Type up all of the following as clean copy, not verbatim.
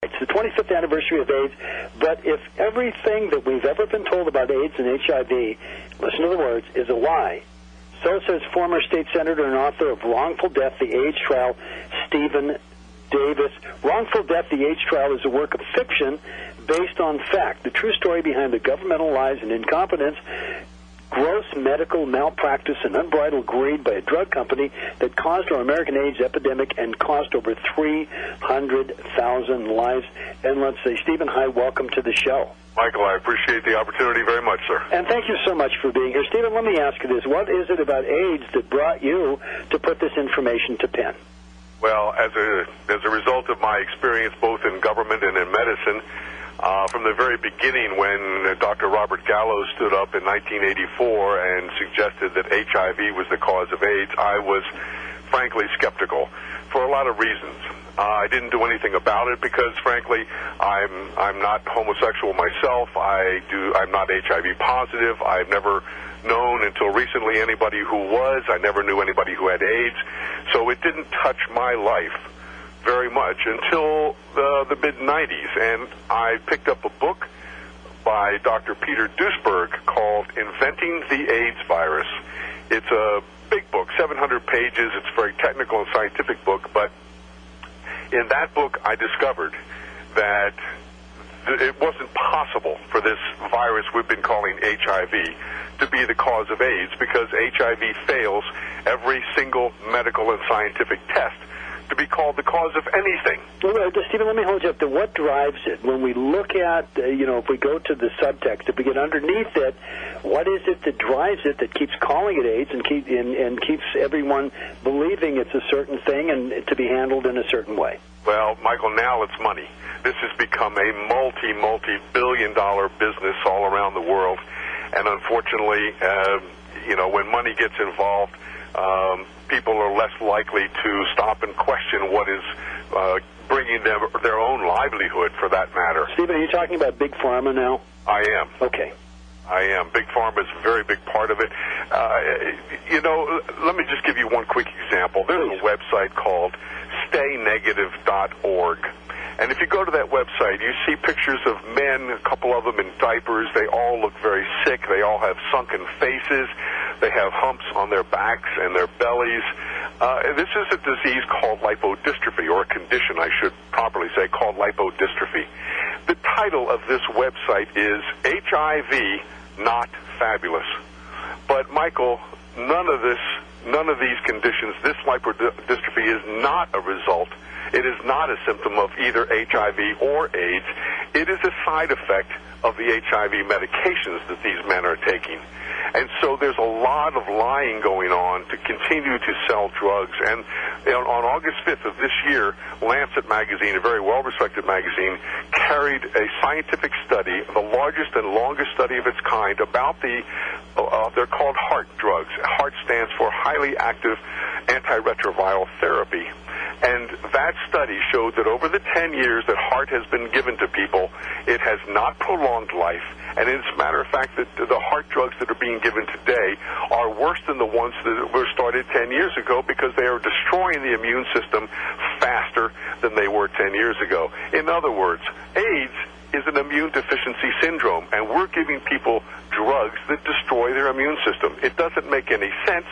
It's the 25th anniversary of AIDS, but if everything that we've ever been told about AIDS and HIV, listen to the words, is a lie, so says former state senator and author of Wrongful Death, the AIDS Trial, Stephen Davis. Wrongful Death, the AIDS Trial is a work of fiction based on fact, the true story behind the governmental lies and incompetence, gross medical malpractice and unbridled greed by a drug company that caused our American AIDS epidemic and cost over 300,000 lives. And let's say, Stephen, hi, welcome to the show. Michael, I appreciate the opportunity very much, sir. And thank you so much for being here. Stephen, let me ask you this. What is it about AIDS that brought you to put this information to pen? Well, as a result of my experience both in government and in medicine, from the very beginning when Dr. Robert Gallo stood up in 1984 and suggested that HIV was the cause of AIDS, I was frankly skeptical for a lot of reasons. I didn't do anything about it because, frankly, I'm not homosexual myself. I'm not HIV positive. I've never known until recently anybody who was. I never knew anybody who had AIDS. So it didn't touch my life very much until the mid-'90s, and I picked up a book by Dr. Peter Duesberg called Inventing the AIDS Virus. It's a big book, 700 pages. It's a very technical and scientific book, but in that book I discovered that it wasn't possible for this virus we've been calling HIV to be the cause of AIDS because HIV fails every single medical and scientific test to be called the cause of anything. Well, Stephen, let me hold you up to what drives it. When we look at, if we go to the subtext, if we get underneath it, what is it that drives it that keeps calling it AIDS and keeps everyone believing it's a certain thing and to be handled in a certain way? Well, Michael, now it's money. This has become a multi-billion-dollar business all around the world, and unfortunately, when money gets involved, people are less likely to stop and question what is bringing them their own livelihood, for that matter. Stephen, are you talking about Big Pharma now? I am. Okay. I am. Big Pharma is a very big part of it. Let me just give you one quick example. There's a website called staynegative.org. And if you go to that website, you see pictures of men, a couple of them in diapers. They all look very sick. They all have sunken faces. They have humps on their backs and their bellies. This is a disease called lipodystrophy, or a condition, I should properly say, called lipodystrophy. The title of this website is HIV Not Fabulous. But, Michael, none of these conditions, this lipodystrophy is not a result. It is not a symptom of either HIV or AIDS. It is a side effect of the HIV medications that these men are taking. And so there's a lot of lying going on to continue to sell drugs. And on August 5th of this year, Lancet magazine, a very well-respected magazine, carried a scientific study, the largest and longest study of its kind, about they're called HAART drugs. HAART stands for highly active antiretroviral therapy. And that study showed that over the 10 years that HAART has been given to people, it has not prolonged life. And as a matter of fact, the HAART drugs that are being given today are worse than the ones that were started 10 years ago because they are destroying the immune system faster than they were 10 years ago. In other words, AIDS is an immune deficiency syndrome, and we're giving people drugs that destroy their immune system. It doesn't make any sense.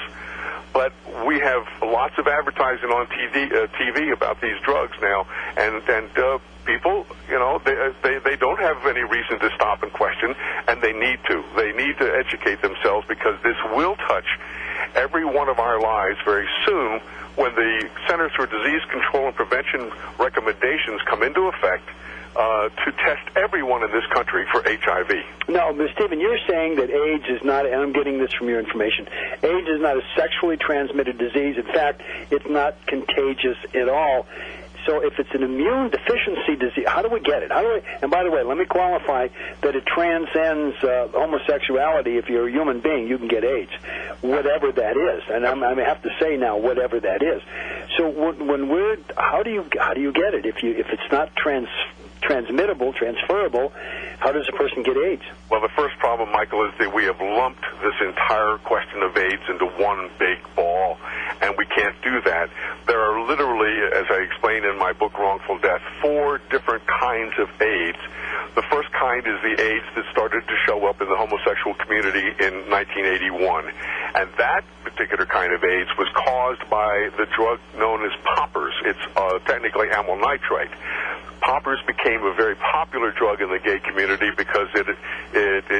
But we have lots of advertising on TV about these drugs now, and people, they don't have any reason to stop and question, and they need to. They need to educate themselves because this will touch every one of our lives very soon when the Centers for Disease Control and Prevention recommendations come into effect to test everyone in this country for HIV. No, but Stephen, you're saying that AIDS is not, and I'm getting this from your information, AIDS is not a sexually transmitted disease. In fact, it's not contagious at all. So if it's an immune deficiency disease, how do we get it? And by the way, let me qualify that it transcends homosexuality. If you're a human being, you can get AIDS, whatever that is. And I have to say now, whatever that is. So how do you get it if it's not transferable transmittable, transferable, how does a person get AIDS? Well, the first problem, Michael, is that we have lumped this entire question of AIDS into one big ball, and we can't do that. There are literally, as I explain in my book, Wrongful Death, 4 different kinds of AIDS. The first kind is the AIDS that started to show up in the homosexual community in 1981, and that particular kind of AIDS was caused by the drug known as poppers. It's technically amyl nitrite. Poppers became a very popular drug in the gay community because it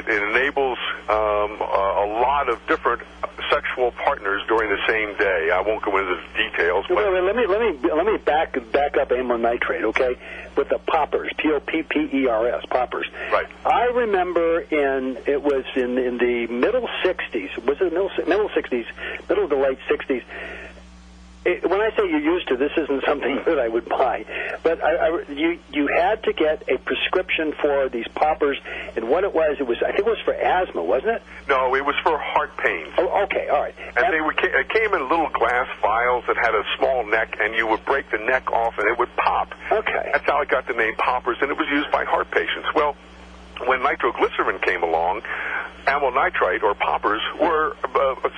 enables a lot of different sexual partners during the same day. I won't go into the details. But let me back up amyl nitrate, okay? With the poppers, Poppers, poppers. Right. I remember it was in the middle '60s. Was it middle '60s? Middle to late '60s. When I say you used to, this isn't something that I would buy, but you had to get a prescription for these poppers, and what it was I think it was for asthma, wasn't it? No, it was for heart pains. Oh, okay, all right. And it came in little glass vials that had a small neck, and you would break the neck off, and it would pop. Okay. That's how it got the name poppers, and it was used by heart patients. Well, when nitroglycerin came along, amyl nitrite, or poppers, were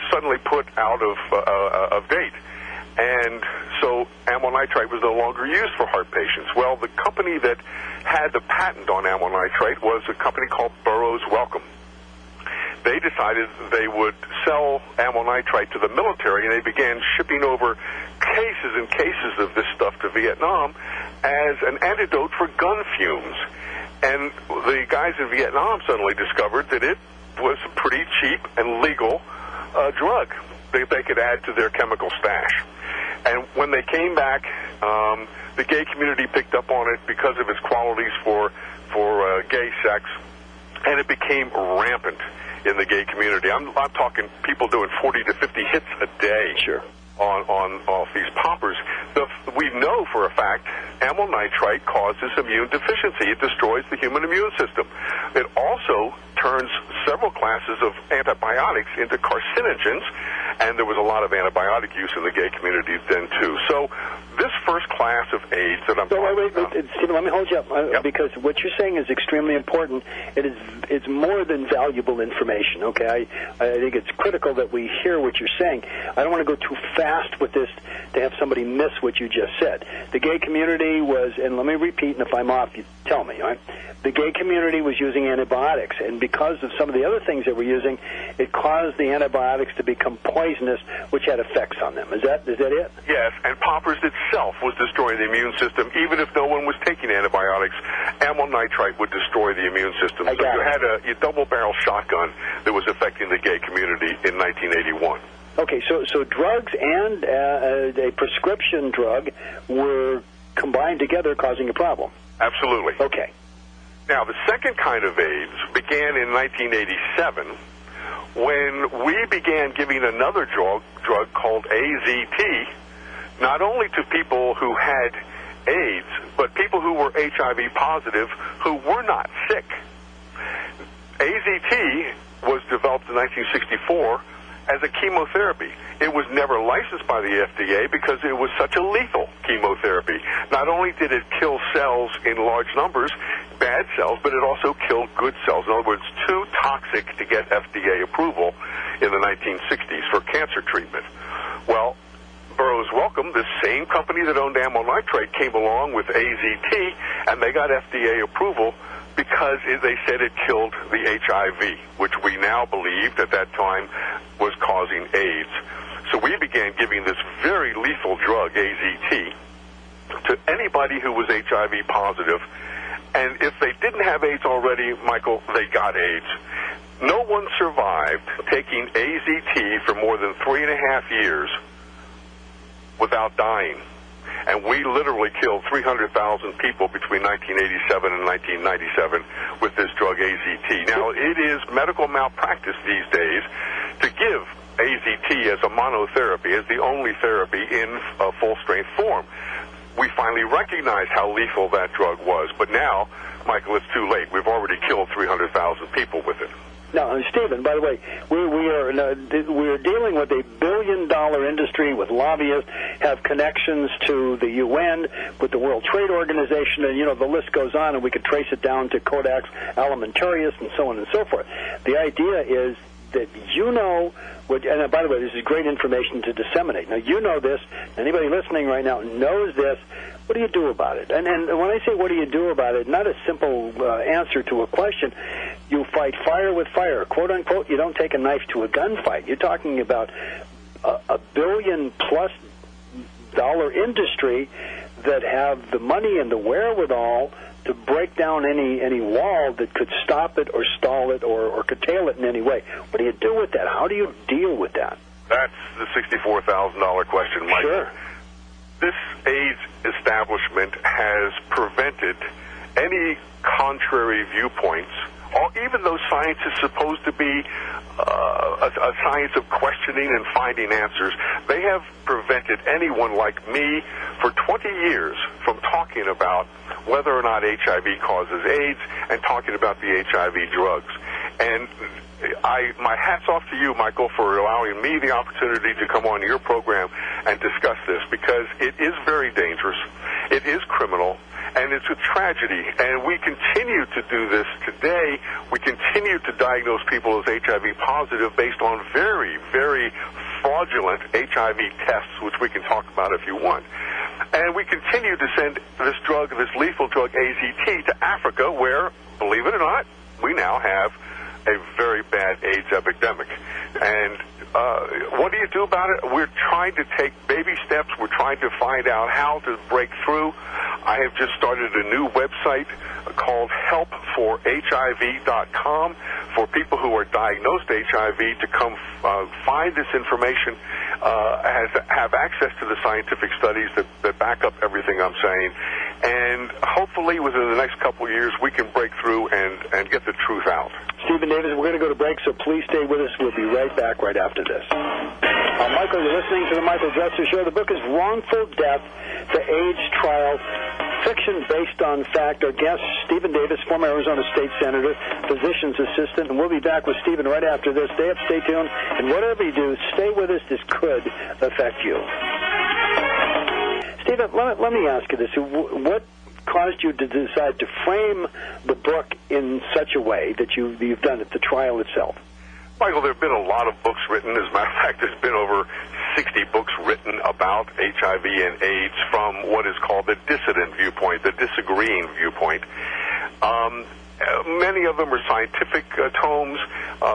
suddenly put out of date. And so amyl nitrite was no longer used for heart patients. Well, the company that had the patent on amyl nitrite was a company called Burroughs Wellcome. They decided they would sell amyl nitrite to the military, and they began shipping over cases and cases of this stuff to Vietnam as an antidote for gun fumes. And the guys in Vietnam suddenly discovered that it was a pretty cheap and legal drug that they could add to their chemical stash. And when they came back, the gay community picked up on it because of its qualities for gay sex, and it became rampant in the gay community. I'm talking people doing 40 to 50 hits a day. Sure. On these poppers. We know for a fact amyl nitrite causes immune deficiency. It destroys the human immune system. It also turns several classes of antibiotics into carcinogens, and there was a lot of antibiotic use in the gay community then too. So this first class of AIDS that I'm talking about... Stephen, let me hold you up, because what you're saying is extremely important. It's more than valuable information, okay? I think it's critical that we hear what you're saying. I don't want to go too fast with this to have somebody miss what you just said. The gay community was, and let me repeat, and if I'm off, you tell me, all right? The gay community was using antibiotics, and because of some of the other things they were using, it caused the antibiotics to become poisonous, which had effects on them. Is that it? Yes, and poppers itself was destroying the immune system. Even if no one was taking antibiotics, amyl nitrite would destroy the immune system. So you had a double-barrel shotgun that was affecting the gay community in 1981. Okay, so drugs and a prescription drug were combined together, causing a problem. Absolutely. Okay. Now, the second kind of AIDS began in 1987 when we began giving another drug called AZT, not only to people who had AIDS, but people who were HIV positive who were not sick. AZT was developed in 1964 as a chemotherapy. It was never licensed by the FDA because it was such a lethal chemotherapy. Not only did it kill cells in large numbers, bad cells, but it also killed good cells. In other words, too toxic to get FDA approval in the 1960s for cancer treatment. Well, Burroughs Wellcome, the same company that owned amyl nitrite, came along with AZT, and they got FDA approval because they said it killed the HIV, which we now believed at that time was causing AIDS. So we began giving this very lethal drug, AZT, to anybody who was HIV positive. And if they didn't have AIDS already, Michael, they got AIDS. No one survived taking AZT for more than 3.5 years without dying. And we literally killed 300,000 people between 1987 and 1997 with this drug AZT. Now, it is medical malpractice these days to give AZT as a monotherapy, as the only therapy in a full-strength form. We finally recognized how lethal that drug was, but now, Michael, it's too late. We've already killed 300,000 people with it. Now, Stephen, by the way, we are dealing with $1 billion industry with lobbyists, have connections to the UN, with the World Trade Organization, and, the list goes on, and we could trace it down to Codex Alimentarius and so on and so forth. The idea is that and by the way, this is great information to disseminate. Now, you know this. Anybody listening right now knows this. What do you do about it? And when I say what do you do about it, not a simple answer to a question. You fight fire with fire, quote unquote. You don't take a knife to a gunfight. You're talking about a $1 billion-plus industry that have the money and the wherewithal to break down any wall that could stop it or stall it or curtail it in any way. What do you do with that? How do you deal with that? That's the $64,000 question, Mike. Sure. This AIDS establishment has prevented any contrary viewpoints, or even though science is supposed to be a science of questioning and finding answers, they have prevented anyone like me for 20 years from talking about whether or not HIV causes AIDS and talking about the HIV drugs. And my hat's off to you, Michael, for allowing me the opportunity to come on your program and discuss this, because it is very dangerous, it is criminal, and it's a tragedy. And we continue to do this today. We continue to diagnose people as HIV positive based on very, very fraudulent HIV tests, which we can talk about if you want. And we continue to send this drug, this lethal drug, AZT, to Africa, where, believe it or not, we now have a very bad AIDS epidemic. And what do you do about it? We're trying to take baby steps. We're trying to find out how to break through. I have just started a new website called helpforhiv.com for people who are diagnosed HIV to come find this information, have access to the scientific studies that back up everything I'm saying. And hopefully within the next couple of years we can break through and get the truth out. Stephen Davis, we're going to go to break, so please stay with us. We'll be right back right after this. Michael, you're listening to the Michael Dresser Show. The book is Wrongful Death, The AIDS Trial, fiction based on fact. Our guest, Stephen Davis, former Arizona State Senator, physician's assistant, and we'll be back with Stephen right after this. Stay up, stay tuned, and whatever you do, stay with us. This could affect you. Stephen, let me ask you this. What caused you to decide to frame the book in such a way that you've done it, the trial itself? Michael, there have been a lot of books written. As a matter of fact, there's been over 60 books written about HIV and AIDS from what is called the dissident viewpoint, the disagreeing viewpoint. Many of them are scientific tomes.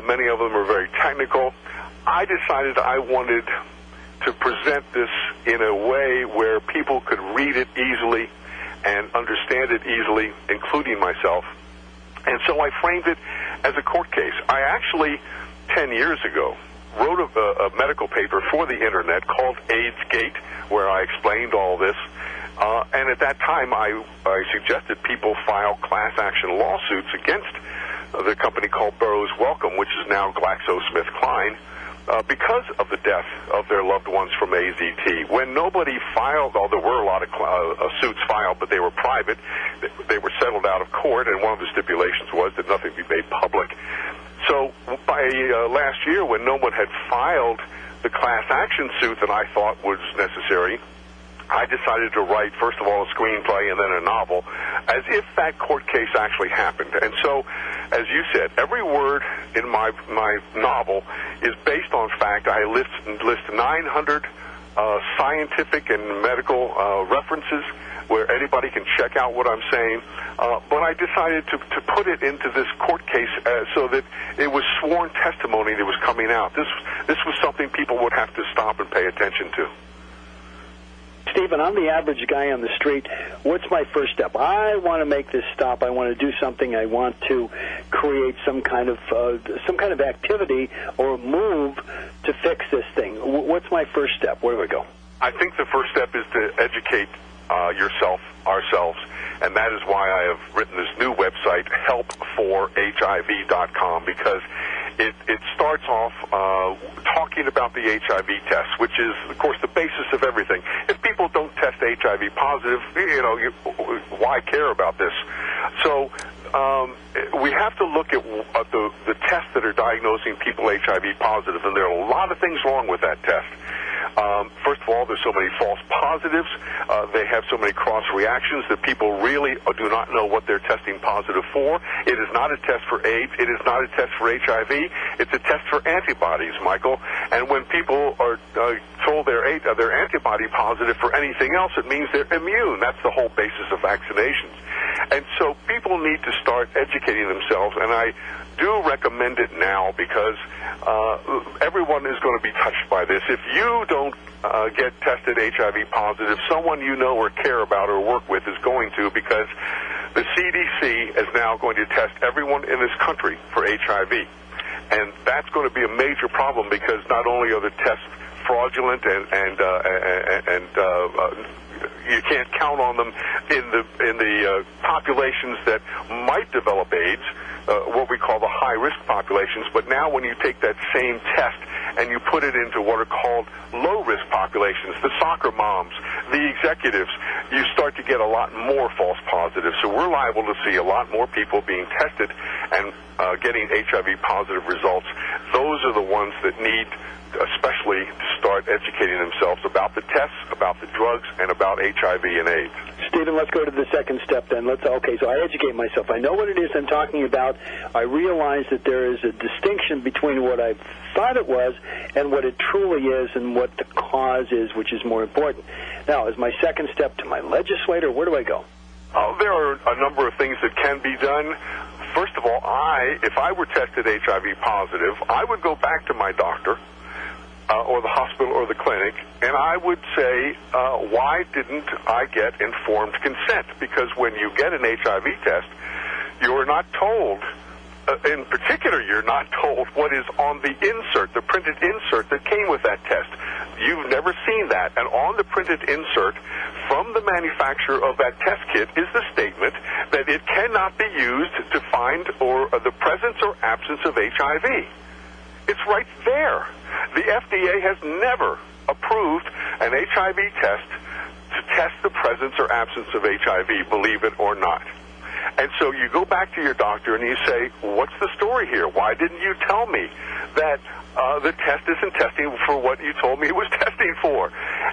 Many of them are very technical. I decided I wanted to present this in a way where people could read it easily and understand it easily, including myself. And so I framed it as a court case. I actually, 10 years ago, wrote a medical paper for the Internet called AIDSgate, where I explained all this. And at that time, I suggested people file class action lawsuits against the company called Burroughs Wellcome, which is now GlaxoSmithKline, because of the death of their loved ones from AZT. When nobody filed, there were a lot of suits filed, but they were private. They were settled out of court, and one of the stipulations was that nothing be made public. So by last year, when no one had filed the class action suit that I thought was necessary, I decided to write, first of all, a screenplay and then a novel, as if that court case actually happened. And so, as you said, every word in my novel is based on fact. I list 900 scientific and medical references where anybody can check out what I'm saying. But I decided to put it into this court case so that it was sworn testimony that was coming out. This was something people would have to stop and pay attention to. Stephen, I'm the average guy on the street. What's my first step? I want to make this stop. I want to do something. I want to create some kind of activity or move to fix this thing. What's my first step? Where do I go? I think the first step is to educate ourselves, and that is why I have written this new website, helpforhiv.com, because it starts off talking about the HIV test, which is, of course, the basis of everything. If people don't test HIV positive, why care about this? So we have to look at the tests that are diagnosing people HIV positive, and there are a lot of things wrong with that test. First of all, there's so many false positives. They have so many cross reactions that people really do not know what they're testing positive for. It is not a test for AIDS. It is not a test for HIV. It's a test for antibodies, Michael. And when people are told they're antibody positive for anything else, it means they're immune. That's the whole basis of vaccinations. And so people need to start educating themselves, and I do recommend it now because everyone is going to be touched by this. If you don't get tested HIV positive, someone you know or care about or work with is going to, because the CDC is now going to test everyone in this country for HIV. And that's going to be a major problem because not only are the tests fraudulent and you can't count on them in the populations that might develop AIDS, what we call the high-risk populations. But now when you take that same test and you put it into what are called low-risk populations, the soccer moms, the executives, you start to get a lot more false positives. So we're liable to see a lot more people being tested and getting HIV-positive results. Those are the ones that need especially to start educating themselves about the tests, about the drugs, and about HIV and AIDS. Stephen, let's go to the second step then. Okay, so I educate myself. I know what it is I'm talking about. I realize that there is a distinction between what I thought it was and what it truly is and what the cause is, which is more important. Now, as my second step to my legislator, where do I go? There are a number of things that can be done. First of all, if I were tested HIV positive, I would go back to my doctor or the hospital or the clinic, and I would say, why didn't I get informed consent? Because when you get an HIV test, you're not told, in particular, you're not told what is on the insert, the printed insert that came with that test. You've never seen that. And on the printed insert from the manufacturer of that test kit is the statement that it cannot be used to find the presence or absence of HIV. It's right there. The FDA has never approved an HIV test to test the presence or absence of HIV, believe it or not. And so you go back to your doctor and you say, what's the story here? Why didn't you tell me that the test isn't testing for what you told me it was testing for?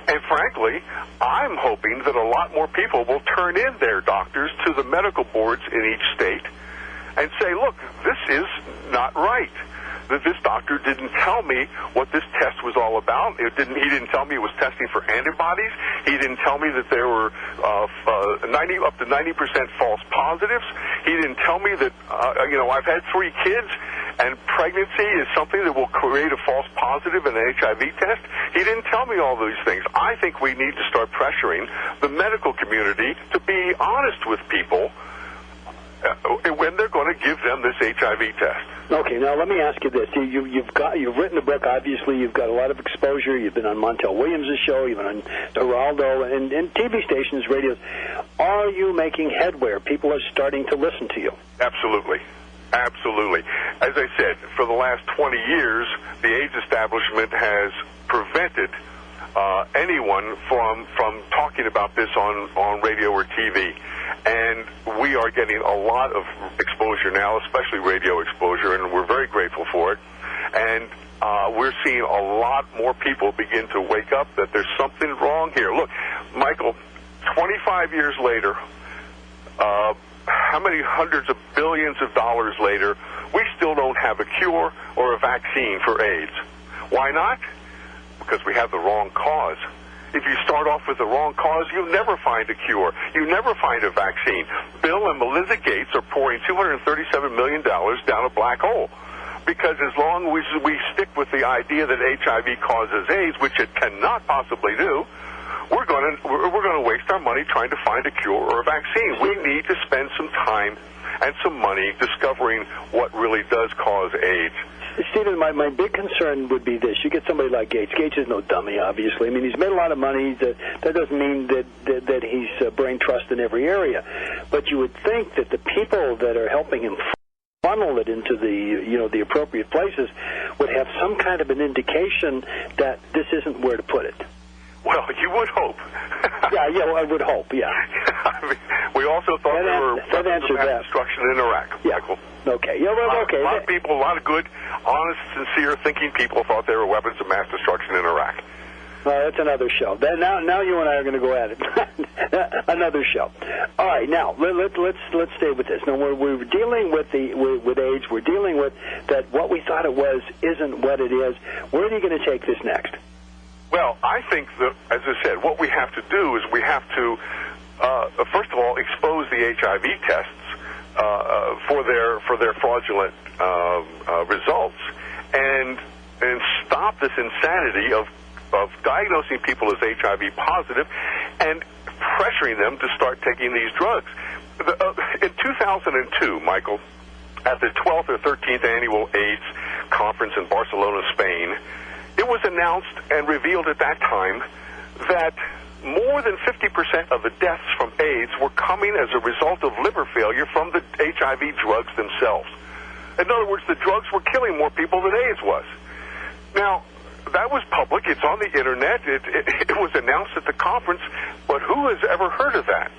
And frankly, I'm hoping that a lot more people will turn in their doctors to the medical boards in each state and say, look, this is not right. That this doctor didn't tell me what this test was all about. He didn't tell me it was testing for antibodies. He didn't tell me that there were up to 90% false positives. He didn't tell me that, I've had 3 kids, and pregnancy is something that will create a false positive in an HIV test. He didn't tell me all these things. I think we need to start pressuring the medical community to be honest with people when they're going to give them this HIV test. Okay, now let me ask you this. You've written a book, obviously. You've got a lot of exposure. You've been on Montel Williams' show. You've been on Geraldo and TV stations, radios. Are you making headway? People are starting to listen to you. Absolutely. Absolutely. As I said, for the last 20 years, the AIDS establishment has prevented anyone from talking about this on radio or TV. And we are getting a lot of exposure now, especially radio exposure, and we're very grateful for it. And we're seeing a lot more people begin to wake up that there's something wrong here. Look, Michael, 25 years later, how many hundreds of billions of dollars later, we still don't have a cure or a vaccine for AIDS. Why not? Because we have the wrong cause. If you start off with the wrong cause, you'll never find a cure. You never find a vaccine. Bill and Melinda Gates are pouring $237 million down a black hole. Because as long as we stick with the idea that HIV causes AIDS, which it cannot possibly do, we're going to waste our money trying to find a cure or a vaccine. We need to spend some time and some money discovering what really does cause AIDS. Stephen, my big concern would be this. You get somebody like Gates. Gates is no dummy, obviously. I mean, he's made a lot of money. That doesn't mean that he's brain trust in every area. But you would think that the people that are helping him funnel it into the appropriate places would have some kind of an indication that this isn't where to put it. Well, you would hope. Yeah, well, I would hope, yeah. I mean, we also thought there were weapons of mass destruction in Iraq, Michael. Okay. Yeah, well, okay. A lot of people, a lot of good, honest, sincere, thinking people thought there were weapons of mass destruction in Iraq. That's another show. Now you and I are going to go at it. Another show. All right. Now let's stay with this. Now we're dealing with with AIDS. We're dealing with that. What we thought it was isn't what it is. Where are you going to take this next? Well, I think that, as I said, what we have to do is we have to first of all expose the HIV tests for their fraudulent results, and stop this insanity of diagnosing people as HIV positive and pressuring them to start taking these drugs. In 2002, Michael, at the 12th or 13th annual AIDS conference in Barcelona, Spain, it was announced and revealed at that time that more than 50% of the deaths from AIDS were coming as a result of liver failure from the HIV drugs themselves. In other words, the drugs were killing more people than AIDS was. Now, that was public. It's on the Internet. It was announced at the conference, but who has ever heard of that?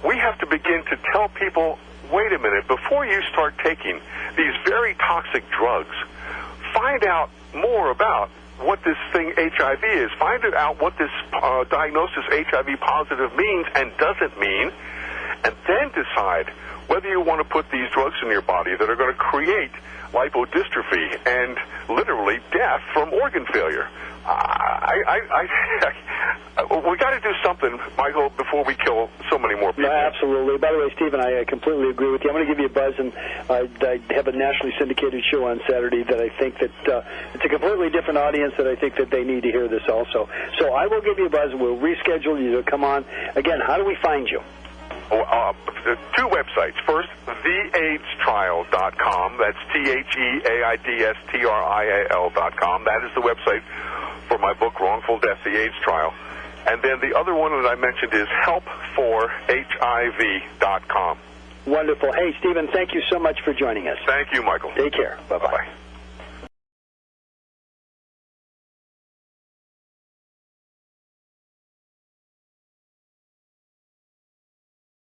We have to begin to tell people, wait a minute, before you start taking these very toxic drugs, find out more about what this thing HIV is. Find out what this diagnosis HIV positive means and doesn't mean, and then decide whether you want to put these drugs in your body that are going to create lipodystrophy and literally death from organ failure. We got to do something, Michael, before we kill so many more people. No, absolutely. By the way, Stephen, I completely agree with you. I'm going to give you a buzz, and I have a nationally syndicated show on Saturday that I think that it's a completely different audience that I think that they need to hear this also. So I will give you a buzz, and we'll reschedule you to come on. Again, how do we find you? Two websites. First, theaidstrial.com. That's TheAidstrial.com. That is the website for my book, Wrongful Death, The AIDS Trial. And then the other one that I mentioned is helpforhiv.com. Wonderful. Hey, Stephen, thank you so much for joining us. Thank you, Michael. Take care. Bye-bye.